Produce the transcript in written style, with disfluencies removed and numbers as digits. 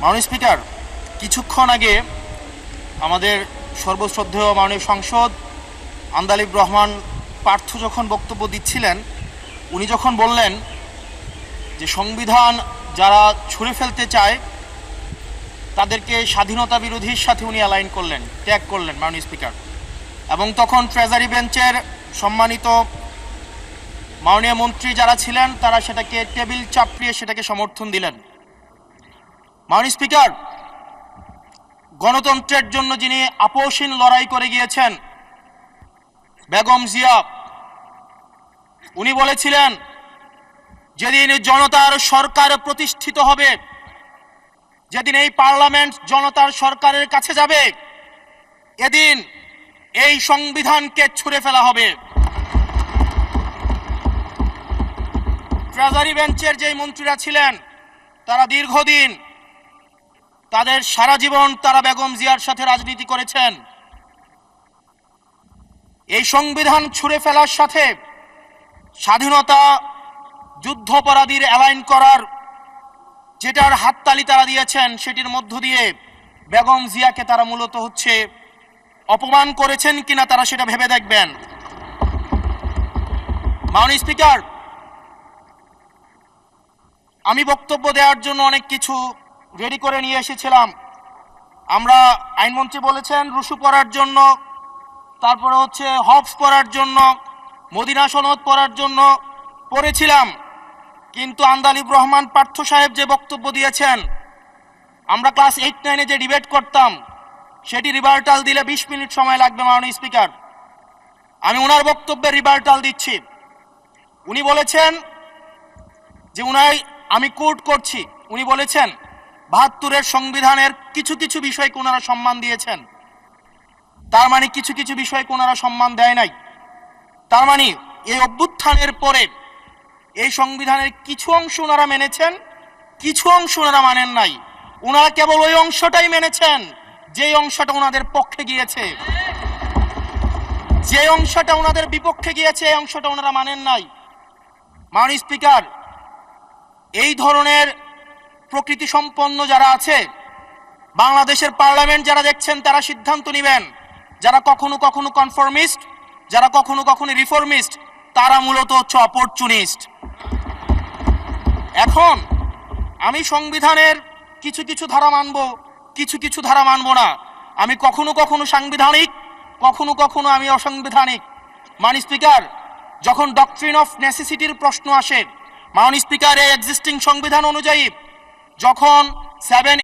মাননীয় স্পিকার, কিছুক্ষণ আগে আমাদের সর্বশ্রদ্ধেয় মাননীয় সাংসদ আন্দালিব রহমান পার্থ যখন বক্তব্য দিচ্ছিলেন, উনি যখন বললেন যে সংবিধান যারা ছুঁড়ে ফেলতে চায় তাদেরকে স্বাধীনতা বিরোধীর সাথে উনি অ্যালাইন করলেন, ট্যাগ করলেন মাননীয় স্পিকার। এবং তখন ট্রেজারি বেঞ্চের সম্মানিত মাননীয় মন্ত্রী যারা ছিলেন তারা সেটাকে টেবিল চাপড়িয়ে সেটাকে সমর্থন দিলেন। মাননীয় স্পিকার, গণতন্ত্রের জন্য যিনি আপোষহীন লড়াই করে গিয়েছেন বেগম জিয়া, উনি বলেছিলেন যেদিন জনতার সরকার প্রতিষ্ঠিত হবে, যেদিন এই পার্লামেন্ট জনতার সরকারের কাছে যাবে, এদিন এই সংবিধানকে ছুঁড়ে ফেলা হবে। ট্রেজারি বেঞ্চের যে মন্ত্রীরা ছিলেন তারা দীর্ঘদিন, তাদের সারা জীবন তারা বেগম জিয়ার সাথে রাজনীতি করেছেন। এই সংবিধান ছুঁড়ে ফেলার সাথে স্বাধীনতা যুদ্ধাপরাধীর অ্যালাইন করার যেটার হাততালি তারা দিয়েছেন, সেটির মধ্য দিয়ে বেগম জিয়াকে তারা মূলত অপমান করেছেন কিনা তারা সেটা ভেবে দেখবেন। মাননীয় স্পিকার, আমি বক্তব্য দেওয়ার জন্য অনেক কিছু রেডি করে নিয়ে এসেছিলাম। আমরা আইনমন্ত্রী বলেছেন রুশু পড়ার জন্য, তারপরে হবস পড়ার জন্য, মদিনা সনদ পড়ার জন্য পড়েছিলাম। কিন্তু আন্দালিব রহমান পার্থ সাহেব যে বক্তব্য দিয়েছেন, আমরা ক্লাস 8-9-এ যে ডিবেট করতাম সেটি রিভার্টাল দিলে 20 মিনিট সময় লাগবে। মাননীয় স্পিকার, আমি ওনার বক্তব্যের রিভার্টাল দিচ্ছি। উনি বলেছেন যে আমি কোট করছি, উনি বলেছেন ৭২-এর সংবিধানের কিছু কিছু বিষয়কে ওনারা সম্মান দিয়েছেন। তার মানে কিছু কিছু বিষয়কে ওনারা সম্মান দেয় নাই। তার মানে এই অভ্যুত্থানের পরে এই সংবিধানের কিছু অংশ ওনারা মেনেছেন, কিছু অংশ ওনারা মানেন নাই। ওনারা কেবল ওই অংশটাই মেনেছেন যে অংশটা ওনাদের পক্ষে গিয়েছে, যে অংশটা ওনাদের বিপক্ষে গিয়েছে এই অংশটা ওনারা মানেন নাই। মাননীয় স্পিকার, এই ধরনের প্রকৃতি সম্পন্ন যারা আছে বাংলাদেশের পার্লামেন্ট যারা দেখছেন তারা সিদ্ধান্ত নেবেন। যারা কখনো কখনো কনফর্মিস্ট, যারা কখনো কখনো রিফর্মিস্ট, তারা মূলত অপরচুনিস্ট। এখন আমি সংবিধানের কিছু কিছু ধারা মানব, কিছু কিছু ধারা মানব না। আমি কখনো কখনো সাংবিধানিক, কখনো কখনো আমি অসাংবিধানিক। মাননীয় স্পিকার, যখন ডক্ট্রিন অফ নেসেসিটির প্রশ্ন আসে, মাননীয় স্পিকার, এই এক্সিস্টিং সংবিধান অনুযায়ী যখন 7